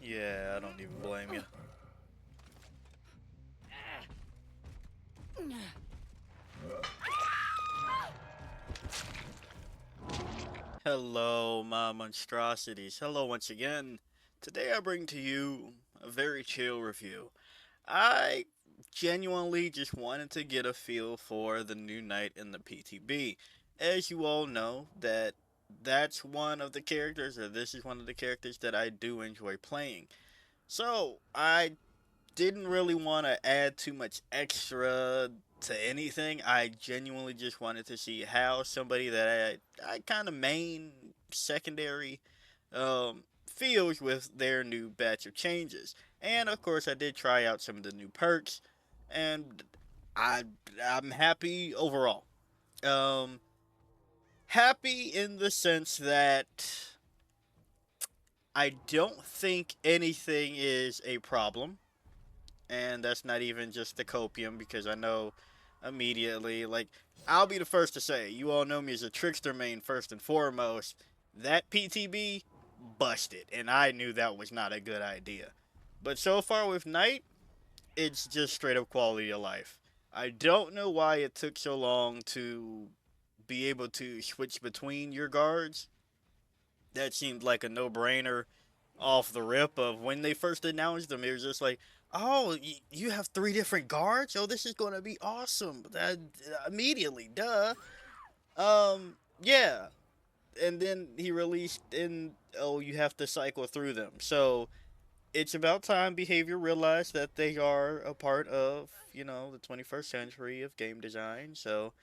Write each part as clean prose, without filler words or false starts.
Yeah, I don't even blame you. Hello, my monstrosities. Hello once again. Today I bring to you a very chill review. I genuinely just wanted to get a feel for the new knight in the PTB. As you all know, that's one of the characters, or this is one of the characters that I do enjoy playing. So, I didn't really want to add too much extra to anything. I genuinely just wanted to see how somebody that I kind of main secondary feels with their new batch of changes. And of course, I did try out some of the new perks, and I I'm happy overall. Um, Happy in the sense that I don't think anything is a problem, and that's not even just the copium, because I know immediately, like, I'll be the first to say, you all know me as a trickster main first and foremost. That PTB busted, and I knew that was not a good idea. But so far with Knight, it's just straight up quality of life. I don't know why it took so long to be able to switch between your guards. That seemed like a no-brainer off the rip of when they first announced them. It was just like, oh, you have three different guards? Oh, this is going to be awesome. That immediately, duh. Yeah. And then he released in, oh, you have to cycle through them. So it's about time Behavior realized that they are a part of, the 21st century of game design. So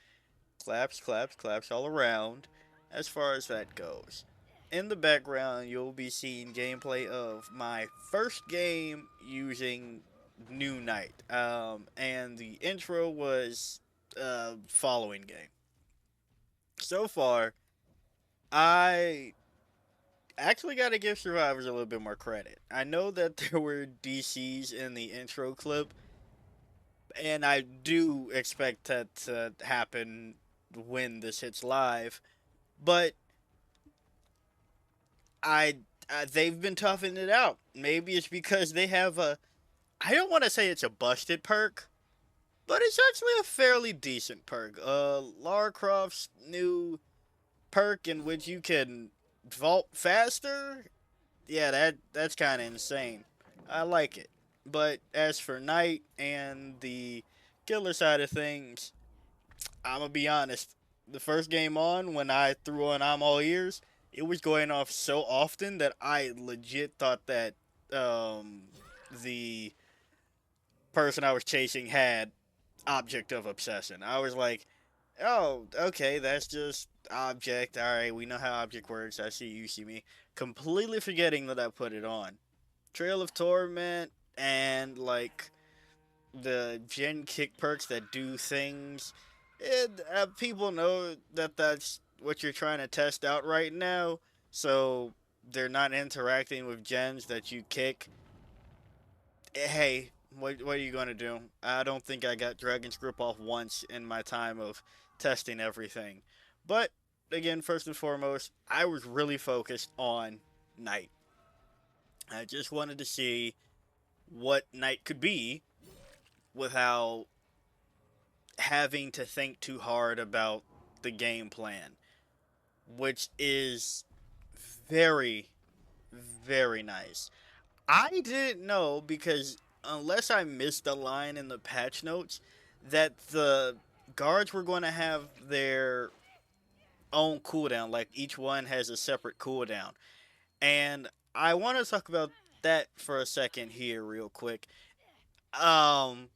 claps, claps, claps all around as far as that goes. In the background, you'll be seeing gameplay of my first game using New Knight. And the intro was following game. So far, I actually got to give Survivors a little bit more credit. I know that there were DCs in the intro clip, and I do expect that to happen when this hits live, but I they've been toughing it out. Maybe it's because they have a, I don't want to say it's a busted perk, but it's actually a fairly decent perk. Lara Croft's new perk in which you can vault faster. Yeah, that's kind of insane. I like it. But as for Knight and the killer side of things, I'm gonna be honest. The first game on, when I threw on I'm all ears, it was going off so often that I legit thought that um, the person I was chasing had object of obsession. I was like, oh, okay, that's just object. All right, we know how object works. I see you see me. Completely forgetting that I put it on. Trail of Torment and like the gen kick perks that do things. People know that that's what you're trying to test out right now, so they're not interacting with gens that you kick. Hey, what are you gonna do? I don't think I got Dragon's Grip off once in my time of testing everything. But again, first and foremost, I was really focused on Knight. I just wanted to see what Knight could be without having to think too hard about the game plan, which is very, very nice. I didn't know because unless I missed a line in the patch notes, that the guards were going to have their own cooldown, like each one has a separate cooldown. And I want to talk about that for a second here, real quick. Um,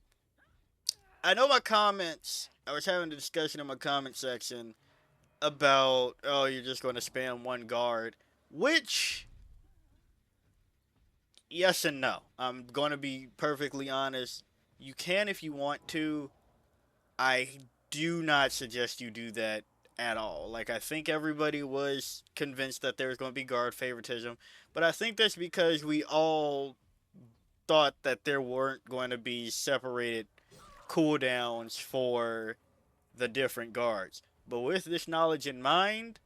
I know my comments. I was having a discussion in my comment section about, oh, you're just going to spam one guard, which yes and no. I'm going to be perfectly honest. You can if you want to. I do not suggest you do that at all. Like, I think everybody was convinced that there was going to be guard favoritism, but I think that's because we all thought that there weren't going to be separated cooldowns for the different guards. But with this knowledge in mind,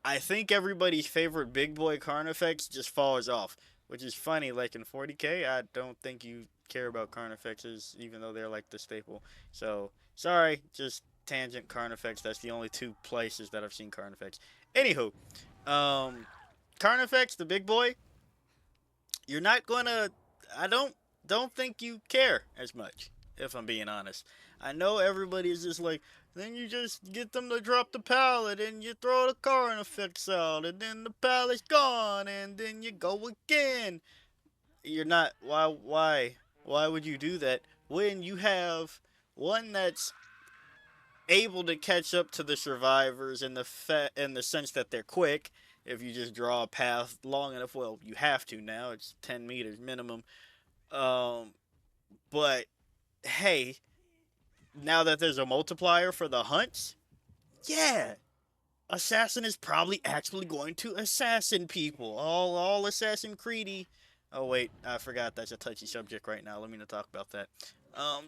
I think everybody's favorite big boy Carnifex just falls off, which is funny. Like in 40k, I don't think you care about Carnifexes, even though they're like the staple. So sorry, just tangent Carnifex. That's the only two places that I've seen Carnifex. Anywho, um, Carnifex, the big boy, you're not gonna. I don't think you care as much. If I'm being honest, I know everybody's just like. Then you just get them to drop the pallet, and you throw the Carnifex out, and then the pallet's gone, and then you go again. You're not. Why would you do that when you have one that's able to catch up to the survivors in the sense that they're quick. If you just draw a path long enough, well, you have to now. It's 10 meters minimum. Um, but hey, now that there's a multiplier for the hunts, yeah, assassin is probably actually going to assassin people. All assassin creedy. Oh wait, I forgot that's a touchy subject right now. Let me not talk about that.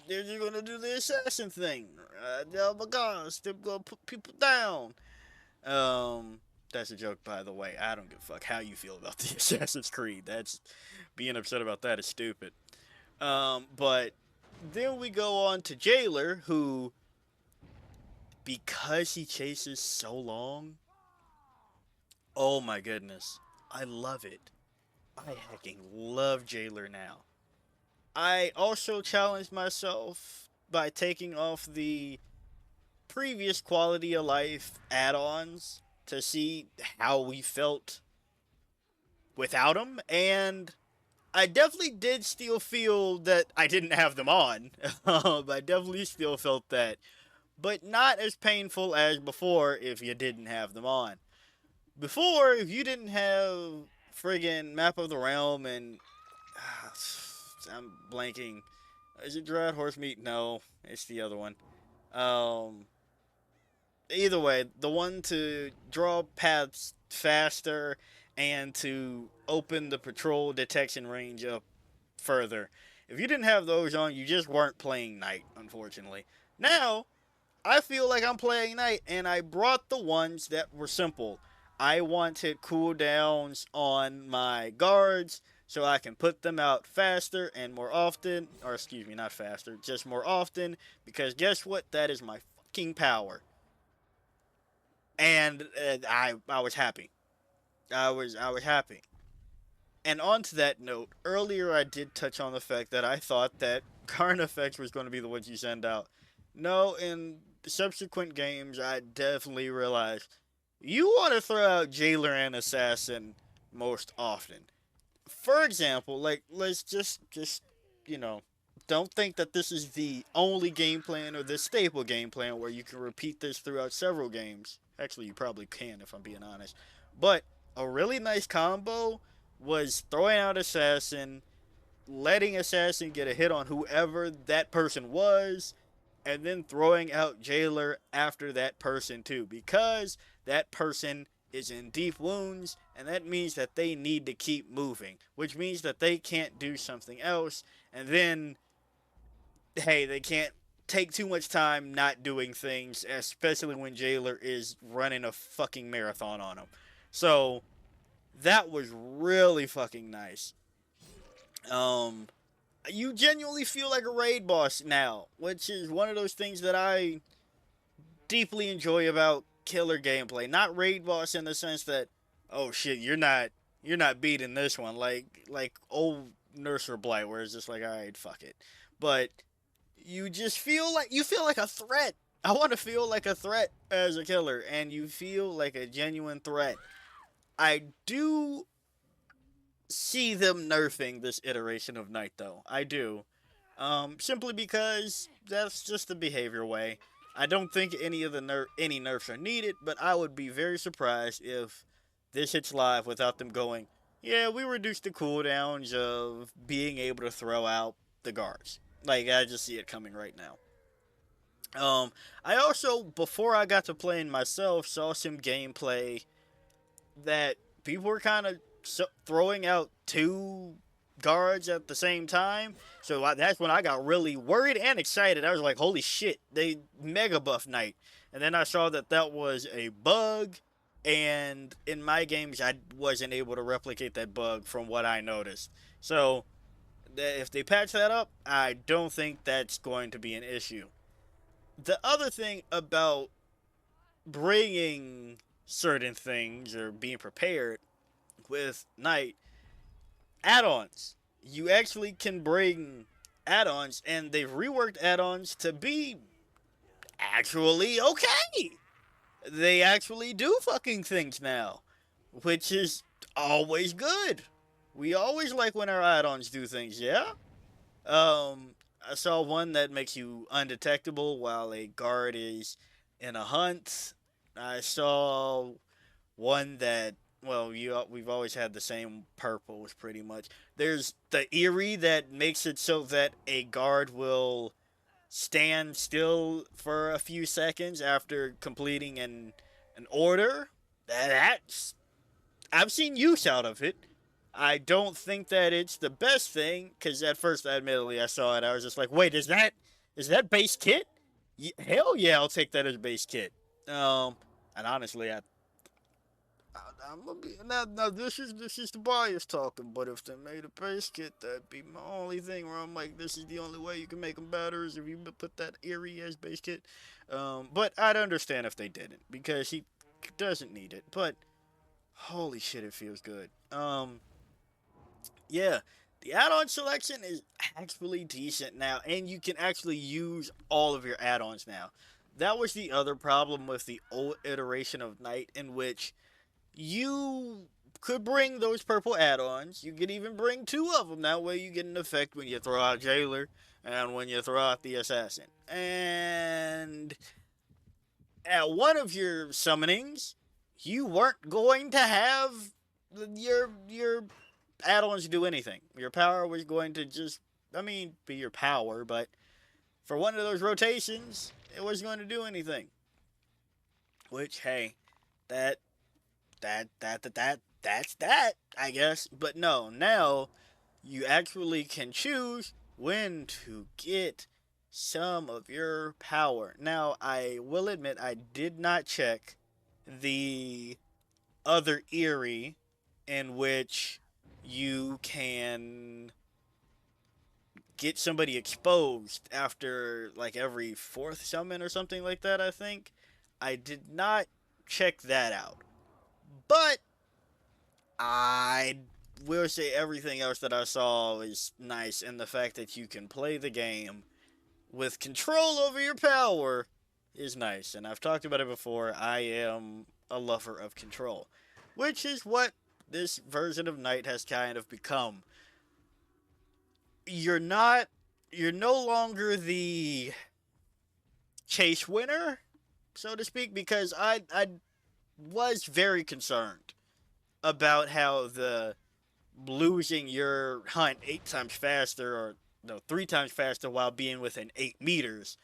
They're just gonna do the assassin thing. Oh my gosh, they're gonna put people down. Um, that's a joke, by the way. I don't give a fuck how you feel about the Assassin's Creed. That's being upset about that is stupid. But then we go on to Jailer, who, because he chases so long, oh my goodness, I love it. I hecking love Jailer now. I also challenged myself by taking off the previous quality of life add-ons to see how we felt without them, and I definitely did still feel that I didn't have them on. I definitely still felt that, but not as painful as before if you didn't have them on. Before, if you didn't have friggin' Map of the Realm and I'm blanking. Is it Dread Horse Meat? No, it's the other one. Um, Either way, the one to draw paths faster and to open the patrol detection range up further. If you didn't have those on, you just weren't playing Knight, unfortunately. Now, I feel like I'm playing Knight, and I brought the ones that were simple. I wanted cooldowns on my guards so I can put them out faster and more often. Or, excuse me, not faster, just more often. Because guess what? That is my fucking power. And I was happy. I was happy. And on to that note, earlier I did touch on the fact that I thought that Carnifex was going to be the ones you send out. No, in subsequent games, I definitely realized you want to throw out Jailer and Assassin most often. For example, like let's just you know, don't think that this is the only game plan or the staple game plan where you can repeat this throughout several games. Actually, you probably can if I'm being honest. But a really nice combo was throwing out Assassin, letting Assassin get a hit on whoever that person was, and then throwing out Jailer after that person too, because that person is in deep wounds, and that means that they need to keep moving, which means that they can't do something else, and then, hey, they can't take too much time not doing things, especially when Jailer is running a fucking marathon on them. So, that was really fucking nice. Um, you genuinely feel like a raid boss now, which is one of those things that I deeply enjoy about killer gameplay. Not raid boss in the sense that, oh shit, you're not beating this one like old Nurser Blight, where it's just like, all right, fuck it. But you feel like a threat. I want to feel like a threat as a killer, and you feel like a genuine threat. I do see them nerfing this iteration of Knight, though. I do. Simply because that's just the behavior way. I don't think any nerfs are needed, but I would be very surprised if this hits live without them going. Yeah, we reduced the cooldowns of being able to throw out the guards. Like, I just see it coming right now. I also, before I got to playing myself, saw some gameplay that people were kind of throwing out two guards at the same time. So that's when I got really worried and excited. I was like, holy shit, they mega buff Knight. And then I saw that that was a bug. And in my games, I wasn't able to replicate that bug from what I noticed. So if they patch that up, I don't think that's going to be an issue. The other thing about bringing certain things or being prepared with Knight, add-ons. You actually can bring add-ons, and they've reworked add-ons to be actually okay. They actually do fucking things now, which is always good. We always like when our add-ons do things, yeah? I saw one that makes you undetectable while a guard is in a hunt. I saw one that, well, we've always had the same purples pretty much. There's the eerie that makes it so that a guard will stand still for a few seconds after completing an order. That's I've seen use out of it. I don't think that it's the best thing because at first, admittedly, I saw it. I was just like, "Wait, is that base kit? Hell yeah, I'll take that as base kit." Um, and honestly, I'm gonna be now. This is the bias talking. But if they made a base kit, that'd be my only thing. Where I'm like, this is the only way you can make them better is if you put that eerie as base kit. But I'd understand if they didn't because he doesn't need it. But holy shit, it feels good. Yeah, the add-on selection is actually decent now, and you can actually use all of your add-ons now. That was the other problem with the old iteration of Knight, in which you could bring those purple add-ons. You could even bring two of them. That way you get an effect when you throw out Jailer and when you throw out the Assassin. And at one of your summonings, you weren't going to have your add-ons do anything. Your power was going to just, I mean, be your power, but for one of those rotations, it wasn't going to do anything. Which, hey, that that's that, I guess. But no, now you actually can choose when to get some of your power. Now, I will admit I did not check the other Eerie in which you can get somebody exposed after like every fourth summon or something like that, I think. I did not check that out. But I will say everything else that I saw is nice, and the fact that you can play the game with control over your power is nice. And I've talked about it before. I am a lover of control, which is what this version of Knight has kind of become. You're not, you're no longer the chase winner, so to speak, because I was very concerned about how the losing your hunt 8 times faster or no 3 times faster while being within 8 meters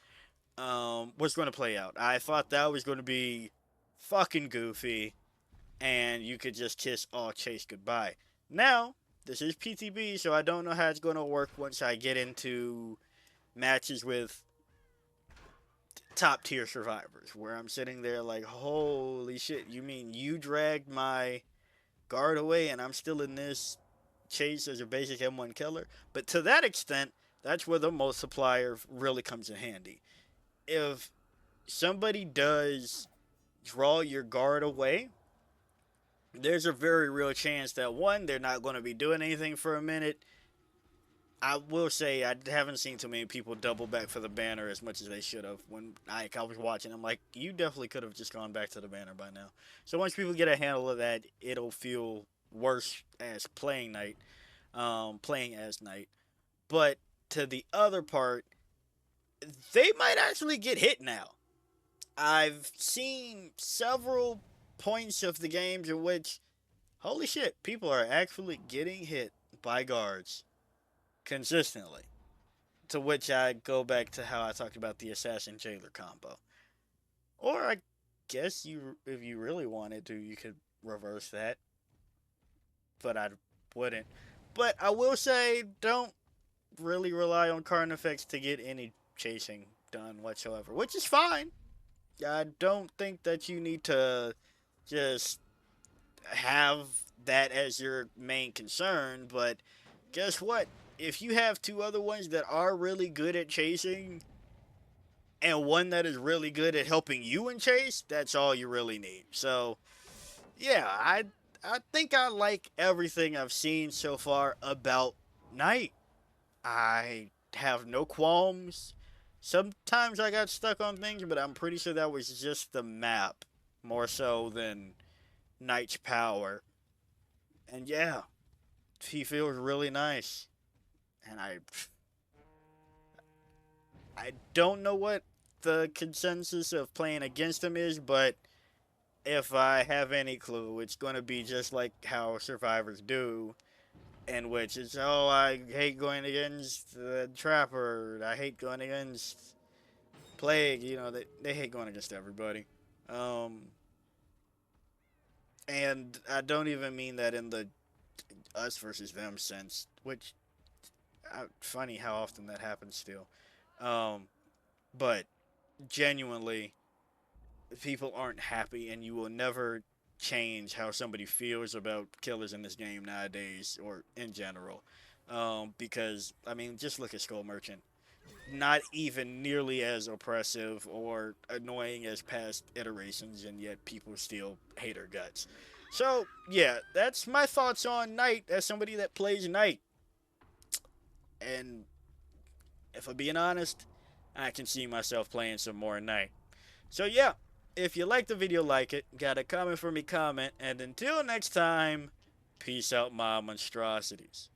was going to play out. I thought that was going to be fucking goofy, and you could just kiss all chase goodbye. Now this is PTB, so I don't know how it's going to work once I get into matches with top tier survivors, where I'm sitting there like, holy shit, you mean you dragged my guard away and I'm still in this chase as a basic M1 killer? But to that extent, that's where the multiplier really comes in handy. If somebody does draw your guard away, there's a very real chance that one, they're not going to be doing anything for a minute. I will say I haven't seen too many people double back for the banner as much as they should have. When I was watching, I'm like, you definitely could have just gone back to the banner by now. So once people get a handle of that, it'll feel worse as playing Knight, playing as Knight. But to the other part, they might actually get hit now. I've seen several points of the games in which Holy shit, people are actually getting hit by guards consistently. To which I go back to how I talked about the assassin jailer combo. Or I guess you, if you really wanted to, you could reverse that, but I wouldn't. But I will say, don't really rely on card effects to get any chasing done whatsoever, which is fine. I don't think that you need to just have that as your main concern, but guess what? If you have two other ones that are really good at chasing and one that is really good at helping you in chase, that's all you really need. So, yeah, I think I like everything I've seen so far about Night. I have no qualms. Sometimes I got stuck on things, but I'm pretty sure that was just the map more so than Knight's power. And yeah, he feels really nice. And I don't know what the consensus of playing against him is, but if I have any clue, it's going to be just like how survivors do, in which it's, oh, I hate going against the Trapper, I hate going against Plague, they hate going against everybody. Um, and I don't even mean that in the us versus them sense, which, funny how often that happens still. Um, but genuinely, people aren't happy, and you will never change how somebody feels about killers in this game nowadays or in general. Because I mean, just look at Skull Merchant. Not even nearly as oppressive or annoying as past iterations, and yet people still hate her guts. So yeah, that's my thoughts on Knight as somebody that plays Knight. And if I'm being honest, I can see myself playing some more Knight. So yeah, if you like the video, like it. Got a comment for me, comment. And until next time, peace out, my monstrosities.